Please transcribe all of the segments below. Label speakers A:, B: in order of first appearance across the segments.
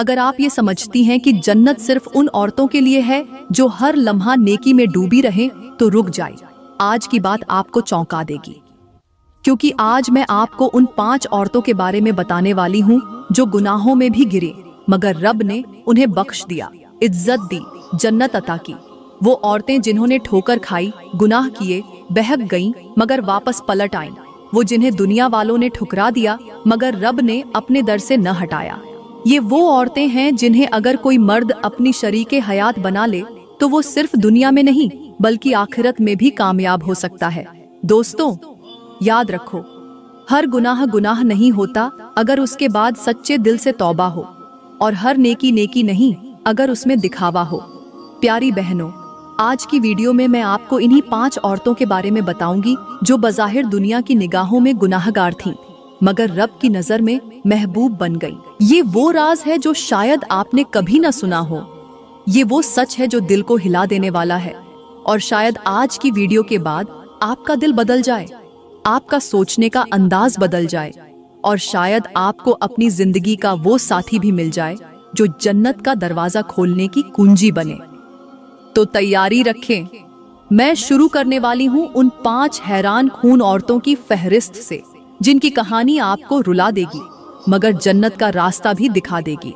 A: अगर आप ये समझती हैं कि जन्नत सिर्फ उन औरतों के लिए है जो हर लम्हा नेकी में डूबी रहे, तो रुक जाए। आज की बात आपको चौंका देगी, क्योंकि आज मैं आपको उन 5 औरतों के बारे में बताने वाली हूँ जो गुनाहों में भी गिरे, मगर रब ने उन्हें बख्श दिया, इज्जत दी, जन्नत अता की। वो औरतें जिन्होंने ठोकर खाई, गुनाह किए, बहक गईं, मगर वापस पलट आईं। वो जिन्हें दुनिया वालों ने ठुकरा दिया, मगर रब ने अपने दर से न हटाया। ये वो औरतें हैं जिन्हें अगर कोई मर्द अपनी शरीके हयात बना ले तो वो सिर्फ दुनिया में नहीं बल्कि आखिरत में भी कामयाब हो सकता है। दोस्तों, याद रखो, हर गुनाह गुनाह नहीं होता अगर उसके बाद सच्चे दिल से तौबा हो, और हर नेकी नेकी नहीं अगर उसमें दिखावा हो। प्यारी बहनों, आज की वीडियो में मैं आपको इन्हीं 5 औरतों के बारे में बताऊंगी जो बज़ाहिर दुनिया की निगाहों में गुनाहगार थीं, मगर रब की नजर में महबूब बन गई। ये वो राज है जो शायद आपने कभी न सुना हो। ये वो सच है जो दिल को हिला देने वाला है, और शायद आज की वीडियो के बाद आपका दिल बदल जाए, आपका सोचने का अंदाज बदल जाए, और शायद आपको अपनी जिंदगी का वो साथी भी मिल जाए जो जन्नत का दरवाजा खोलने की कुंजी बने। तो तैयारी रखें, मैं शुरू करने वाली हूँ उन 5 हैरान खून औरतों की फहरिस्त से, जिनकी कहानी आपको रुला देगी मगर जन्नत का रास्ता भी दिखा देगी।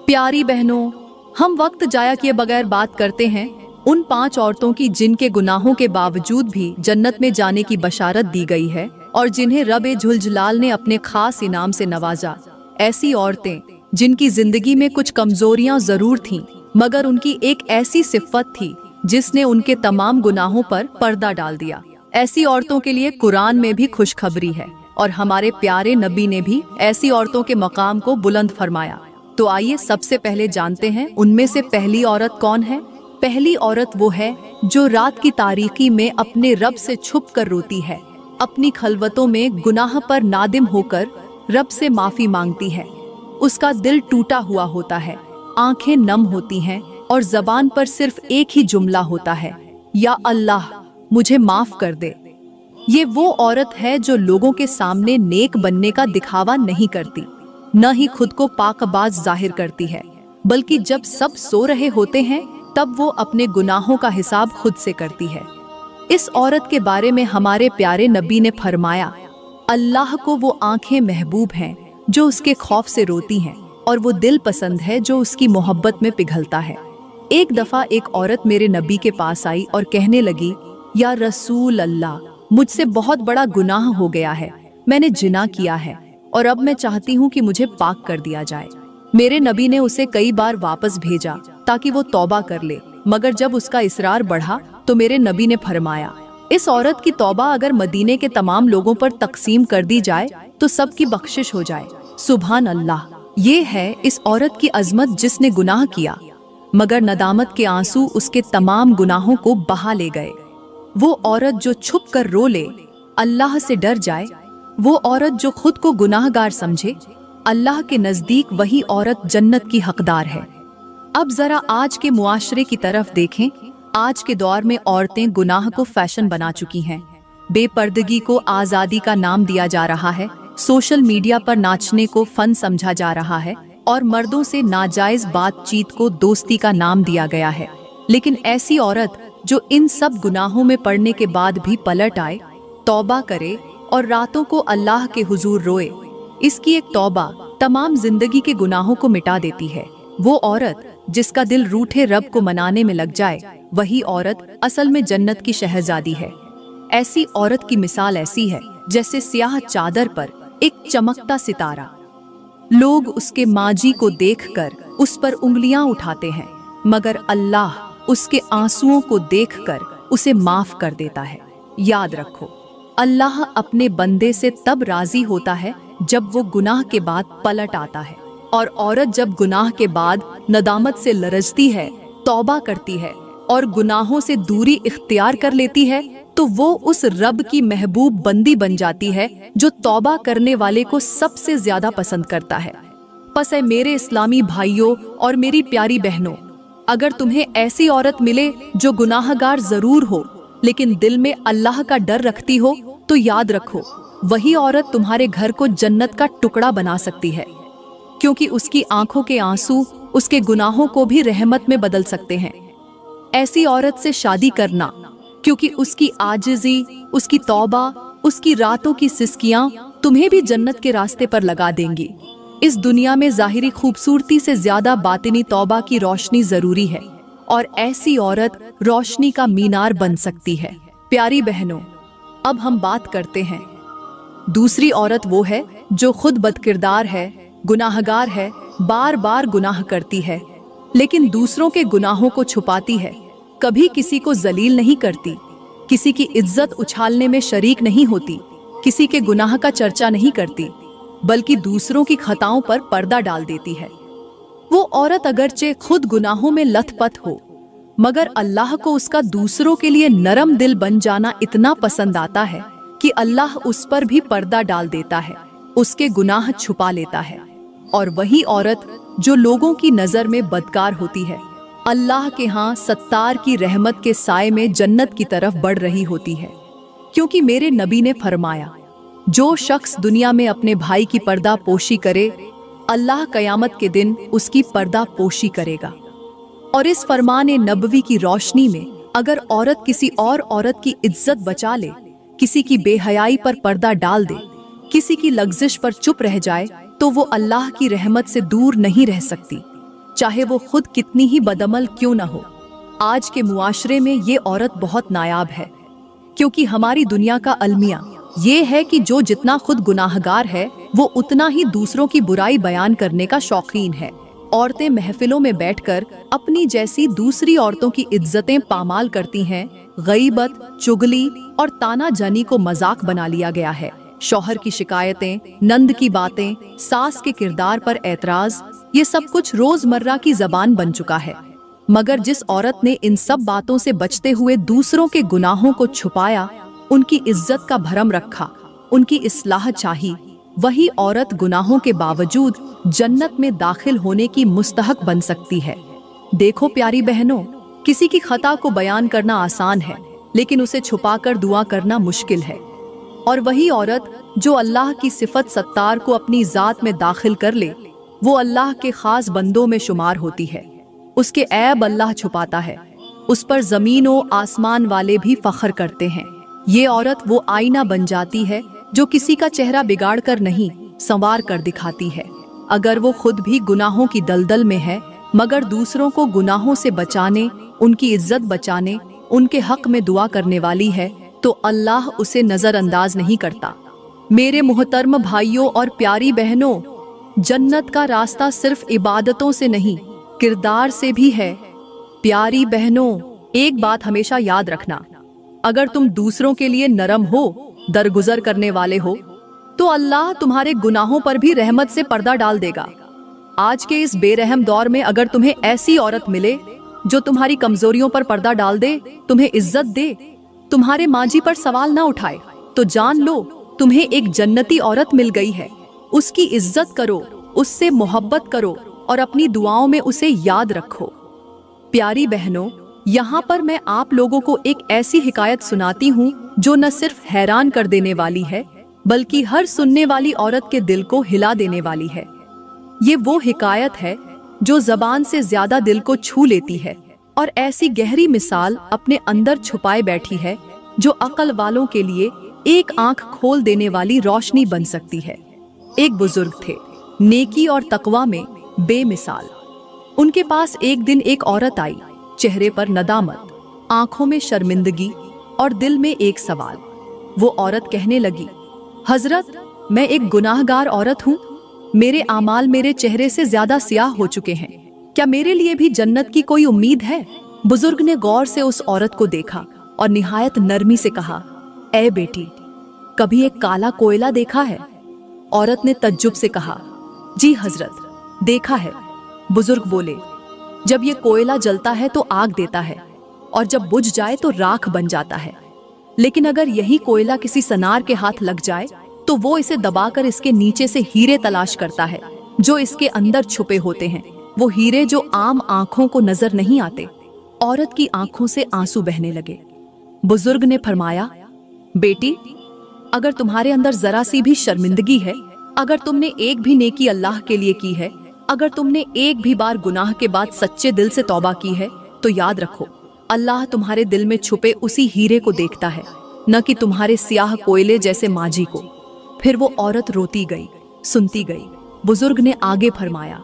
A: प्यारी बहनों, हम वक्त जाया किए बगैर बात करते हैं उन 5 औरतों की जिनके गुनाहों के बावजूद भी जन्नत में जाने की बशारत दी गई है, और जिन्हें रब जुलजलाल ने अपने खास इनाम से नवाजा। ऐसी औरतें जिनकी जिंदगी में कुछ कमजोरियां जरूर थीं, मगर उनकी एक ऐसी सिफ़त थी जिसने उनके तमाम गुनाहों पर पर्दा डाल दिया। ऐसी औरतों के लिए कुरान में भी खुशखबरी है, और हमारे प्यारे नबी ने भी ऐसी औरतों के मकाम को बुलंद फरमाया। तो आइए सबसे पहले जानते हैं उनमें से पहली औरत कौन है। पहली औरत वो है जो रात की तारीकी में अपने रब से छुप कर रोती है, अपनी खलवतों में गुनाह पर नादिम होकर रब से माफी मांगती है। उसका दिल टूटा हुआ होता है, आंखें नम होती हैं, और जबान पर सिर्फ एक ही जुमला होता है, या अल्लाह मुझे माफ कर दे। ये वो औरत है जो लोगों के सामने नेक बनने का दिखावा नहीं करती, न ही खुद को पाकबाज जाहिर करती है, बल्कि जब सब सो रहे होते हैं तब वो अपने गुनाहों का हिसाब खुद से करती है। इस औरत के बारे में हमारे प्यारे नबी ने फरमाया, अल्लाह को वो आंखें महबूब हैं जो उसके खौफ से रोती हैं, और वो दिल पसंद है जो उसकी मोहब्बत में पिघलता है। एक दफा एक औरत मेरे नबी के पास आई और कहने लगी, या रसूल अल्लाह, मुझसे बहुत बड़ा गुनाह हो गया है, मैंने जिना किया है, और अब मैं चाहती हूँ कि मुझे पाक कर दिया जाए। मेरे नबी ने उसे कई बार वापस भेजा ताकि वो तौबा कर ले, मगर जब उसका इसरार बढ़ा तो मेरे नबी ने फरमाया, इस औरत की तौबा अगर मदीने के तमाम लोगों पर तकसीम कर दी जाए तो सबकी बख्शिश हो जाए। सुभान अल्लाह। ये है इस औरत की अजमत जिसने गुनाह किया, मगर नदामत के आंसू उसके तमाम गुनाहों को बहा ले गए। वो औरत जो छुप कर रो ले, अल्लाह से डर जाए, वो औरत जो खुद को गुनाहगार समझे, अल्लाह के नजदीक वही औरत जन्नत की हकदार है। अब जरा आज के मुआशरे की तरफ देखें। आज के दौर में औरतें गुनाह को फैशन बना चुकी हैं, बेपर्दगी को आजादी का नाम दिया जा रहा है, सोशल मीडिया पर नाचने को फन समझा जा रहा है, और मर्दों से नाजायज बातचीत को दोस्ती का नाम दिया गया है। लेकिन ऐसी औरत जो इन सब गुनाहों में पड़ने के बाद भी पलट आए, तौबा करे और रातों को अल्लाह के हुजूर रोए, इसकी एक तौबा तमाम जिंदगी के गुनाहों को मिटा देती है। वो औरत जिसका दिल रूठे रब को मनाने में लग जाए, वही औरत असल में जन्नत की शहजादी है। ऐसी औरत की मिसाल ऐसी है जैसे स्याह चादर पर एक चमकता सितारा। लोग उसके माजी को देखकर उस पर उंगलियां उठाते हैं, मगर अल्लाह उसके आंसुओं को देखकर उसे माफ कर देता है। याद रखो, अल्लाह अपने बंदे से तब राजी होता है जब वो गुनाह के बाद पलट आता है, और औरत जब गुनाह के बाद नदामत से लरजती है, तौबा करती है और गुनाहों से दूरी इख्तियार कर लेती है, तो वो उस रब की महबूब बंदी बन जाती है जो तौबा करने वाले को सबसे ज्यादा पसंद करता है। बस है मेरे इस्लामी भाइयों और मेरी प्यारी बहनों, अगर तुम्हें ऐसी औरत मिले जो गुनाहगार जरूर हो लेकिन दिल में अल्लाह का डर रखती हो, तो याद रखो, वही औरत तुम्हारे घर को जन्नत का टुकड़ा बना सकती है। क्योंकि उसकी आंखों के आंसू उसके गुनाहों को भी रहमत में बदल सकते हैं। ऐसी औरत से शादी करना, क्योंकि उसकी आजिज़ी, उसकी तौबा, उसकी रातों की सिसकियां तुम्हें भी जन्नत के रास्ते पर लगा देंगी। इस दुनिया में ज़ाहिरी खूबसूरती से ज्यादा बातिनी तौबा की रोशनी जरूरी है, और ऐसी औरत रोशनी का मीनार बन सकती है। प्यारी बहनों, अब हम बात करते हैं दूसरी औरत। वो है जो खुद बदकिरदार है, गुनाहगार है, बार बार गुनाह करती है, लेकिन दूसरों के गुनाहों को छुपाती है, कभी किसी को जलील नहीं करती, किसी की इज्जत उछालने में शरीक नहीं होती, किसी के गुनाह का चर्चा नहीं करती, बल्कि दूसरों की खताओं पर पर्दा डाल देती है। वो औरत अगरचे खुद गुनाहों में लथपथ हो, मगर अल्लाह को उसका दूसरों के लिए नरम दिल बन जाना इतना पसंद आता है कि अल्लाह उस पर भी पर्दा डाल देता है, उसके गुनाह छुपा लेता है। और वही औरत जो लोगों की नजर में बदकार होती है, अल्लाह के यहाँ सत्तार की रहमत के साए में जन्नत की तरफ बढ़ रही होती है। क्योंकि मेरे नबी ने फरमाया, जो शख्स दुनिया में अपने भाई की पर्दा पोशी करे, अल्लाह कयामत के दिन उसकी पर्दा पोशी करेगा। और इस फरमाने नबवी की रोशनी में अगर औरत किसी और औरत की इज्जत बचा ले, किसी की बेहयाई पर पर्दा डाल दे, किसी की लग्जिश पर चुप रह जाए, तो वो अल्लाह की रहमत से दूर नहीं रह सकती, चाहे वो खुद कितनी ही बदअमल क्यों न हो। आज के मुआशरे में ये औरत बहुत नायाब है, क्योंकि हमारी दुनिया का अलमिया ये है कि जो जितना खुद गुनाहगार है, वो उतना ही दूसरों की बुराई बयान करने का शौकीन है। औरतें महफिलों में बैठकर अपनी जैसी दूसरी औरतों की इज्जतें पामाल करती हैं। गईबत, चुगली और तानाजानी को मजाक बना लिया गया है। शौहर की शिकायतें, नंद की बातें, सास के किरदार पर एतराज, ये सब कुछ रोजमर्रा की जबान बन चुका है। मगर जिस औरत ने इन सब बातों से बचते हुए दूसरों के गुनाहों को छुपाया, उनकी इज्जत का भरम रखा, उनकी इस्लाह चाही, वही औरत गुनाहों के बावजूद जन्नत में दाखिल होने की मुस्तहक बन सकती है। देखो प्यारी बहनों, किसी की खता को बयान करना आसान है, लेकिन उसे छुपाकर दुआ करना मुश्किल है। और वही औरत जो अल्लाह की सिफत सत्तार को अपनी जात में दाखिल कर ले, वो अल्लाह के खास बंदों में शुमार होती है। उसके ऐब अल्लाह छुपाता है, उस पर जमीन और आसमान वाले भी फख्र करते हैं। ये औरत वो आईना बन जाती है जो किसी का चेहरा बिगाड़ कर नहीं, संवार कर दिखाती है। अगर वो खुद भी गुनाहों की दलदल में है, मगर दूसरों को गुनाहों से बचाने, उनकी इज्जत बचाने, उनके हक में दुआ करने वाली है, तो अल्लाह उसे नजरअंदाज नहीं करता। मेरे मुहतरम भाइयों और प्यारी बहनों, जन्नत का रास्ता सिर्फ इबादतों से नहीं, किरदार से भी है। प्यारी बहनों, एक बात हमेशा याद रखना, अगर तुम दूसरों के लिए नरम हो, दरगुजर करने वाले हो, तो अल्लाह तुम्हारे गुनाहों पर भी रहमत से पर्दा डाल देगा। आज के इस बेरहम दौर में अगर तुम्हें ऐसी औरत मिले जो तुम्हारी कमजोरियों पर पर्दा डाल दे, तुम्हें इज्जत दे, तुम्हारे मांझी पर सवाल ना उठाए, तो जान लो तुम्हें एक जन्नती औरत मिल गई है। उसकी इज्जत करो, उससे मोहब्बत करो और अपनी दुआओं में उसे याद रखो। प्यारी बहनों, यहाँ पर मैं आप लोगों को एक ऐसी हिकायत सुनाती हूँ जो न सिर्फ हैरान कर देने वाली है, बल्कि हर सुनने वाली औरत के दिल को हिला देने वाली है। ये वो हिकायत है जो जबान से ज्यादा दिल को छू लेती है और ऐसी गहरी मिसाल अपने अंदर छुपाए बैठी है जो अक्ल वालों के लिए एक आंख खोल देने वाली रोशनी बन सकती है। एक बुजुर्ग थे, नेकी और तकवा में बेमिसाल। उनके पास एक दिन एक औरत आई, चेहरे पर नदामत, आंखों में शर्मिंदगी और दिल में एक सवाल। वो औरत कहने लगी, हजरत, मैं एक गुनाहगार औरत हूँ, मेरे आमाल मेरे चेहरे से ज्यादा स्याह हो चुके हैं, क्या मेरे लिए भी जन्नत की कोई उम्मीद है? बुजुर्ग ने गौर से उस औरत को देखा और निहायत नरमी से कहा, ए बेटी, कभी एक काला कोयला देखा है? औरत ने तज्जुब से कहा, जी हजरत, देखा है। बुजुर्ग बोले, जब ये कोयला जलता है तो आग देता है और जब बुझ जाए तो राख बन जाता है, लेकिन अगर यही कोयला किसी सनार के हाथ लग जाए तो वो इसे दबाकर इसके नीचे से हीरे तलाश करता है जो इसके अंदर छुपे होते हैं, वो हीरे जो आम आंखों को नजर नहीं आते। औरत की आंखों से आंसू बहने लगे। बुजुर्ग ने फरमाया, बेटी, अगर तुम्हारे अंदर जरा सी भी शर्मिंदगी है, अगर तुमने एक भी नेकी अल्लाह के लिए की है, अगर तुमने एक भी बार गुनाह के बाद सच्चे दिल से तौबा की है तो याद रखो, अल्लाह तुम्हारे दिल में छुपे उसी हीरे को देखता है, न कि तुम्हारे स्याह कोयले जैसे माजी को। फिर वो औरत रोती गई, सुनती गई। बुजुर्ग ने आगे फरमाया,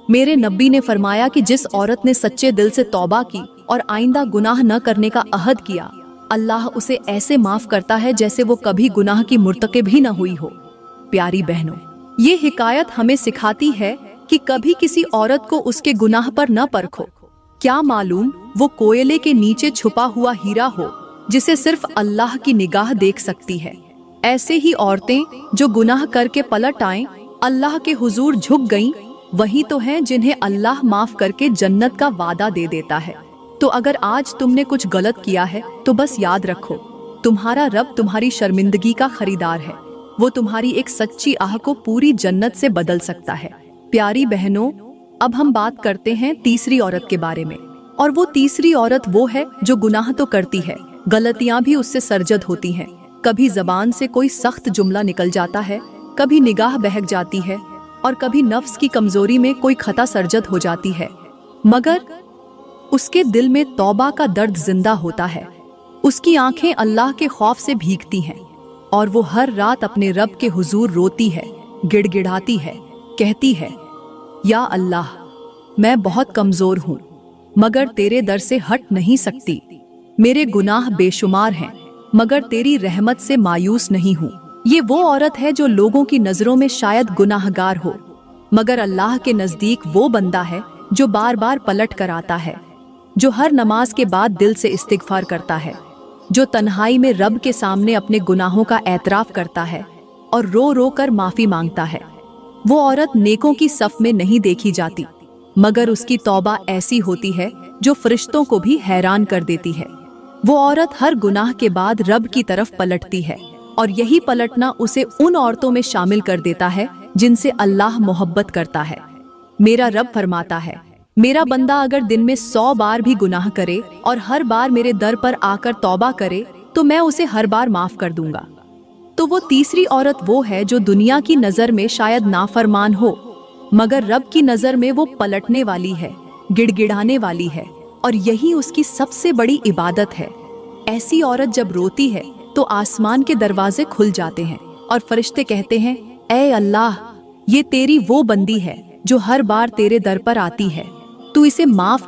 A: मेरे नबी ने फरमाया कि जिस औरत ने सच्चे दिल से तौबा की और आइंदा गुनाह न करने का अहद किया, अल्लाह उसे ऐसे माफ करता है जैसे वो कभी गुनाह की मुर्तकिब ही न हुई हो। प्यारी बहनों, ये हिकायत हमें सिखाती है कि कभी किसी औरत को उसके गुनाह पर न परखो। क्या मालूम वो कोयले के नीचे छुपा हुआ हीरा हो जिसे सिर्फ अल्लाह की निगाह देख सकती है। ऐसे ही औरतें जो गुनाह करके पलट आएं, अल्लाह के हुजूर झुक गईं, वही तो हैं जिन्हें अल्लाह माफ करके जन्नत का वादा दे देता है। तो अगर आज तुमने कुछ गलत किया है तो बस याद रखो, तुम्हारा रब तुम्हारी शर्मिंदगी का खरीदार है। वो तुम्हारी एक सच्ची आह को पूरी जन्नत से बदल सकता है। प्यारी बहनों, अब हम बात करते हैं तीसरी औरत के बारे में। और वो तीसरी औरत वो है जो गुनाह तो करती है, गलतियां भी उससे सरजद होती हैं। कभी जबान से कोई सख्त जुमला निकल जाता है, कभी निगाह बहक जाती है, और कभी नफ्स की कमजोरी में कोई खता सरजद हो जाती है। मगर उसके दिल में तौबा का दर्द जिंदा होता है। उसकी आंखें अल्लाह के खौफ से भीगती हैं और वो हर रात अपने रब के हुजूर रोती है, गिड़गिड़ाती है, कहती है, या अल्लाह, मैं बहुत कमजोर हूँ मगर तेरे दर से हट नहीं सकती। मेरे गुनाह बेशुमार हैं मगर तेरी रहमत से मायूस नहीं हूँ। ये वो औरत है जो लोगों की नजरों में शायद गुनाहगार हो, मगर अल्लाह के नजदीक वो बंदा है जो बार बार पलट कर आता है, जो हर नमाज के बाद दिल से इस्तिगफार करता है, जो तन्हाई में रब के सामने अपने गुनाहों का एतराफ करता है और रो रो कर माफी मांगता है। वो औरत नेकों की सफ में नहीं देखी जाती, मगर उसकी तौबा ऐसी होती है जो फरिश्तों को भी हैरान कर देती है। वो औरत हर गुनाह के बाद रब की तरफ पलटती है और यही पलटना उसे उन औरतों में शामिल कर देता है जिनसे अल्लाह मोहब्बत करता है। मेरा रब फरमाता है, मेरा बंदा अगर दिन में 100 बार भी गुनाह करे और हर बार मेरे दर पर आकर तौबा करे तो मैं उसे हर बार माफ कर दूंगा। तो वो तीसरी औरत वो है जो दुनिया की नजर में शायद नाफरमान हो, मगर रब की नजर में वो पलटने वाली है, गिड़गिड़ाने वाली है, और यही उसकी सबसे बड़ी इबादत है। ऐसी औरत जब रोती है तो आसमान के दरवाजे खुल जाते हैं और फरिश्ते कहते हैं, ऐ अल्लाह, ये तेरी वो बंदी है जो हर बार तेरे दर पर आती है, तू इसे माफ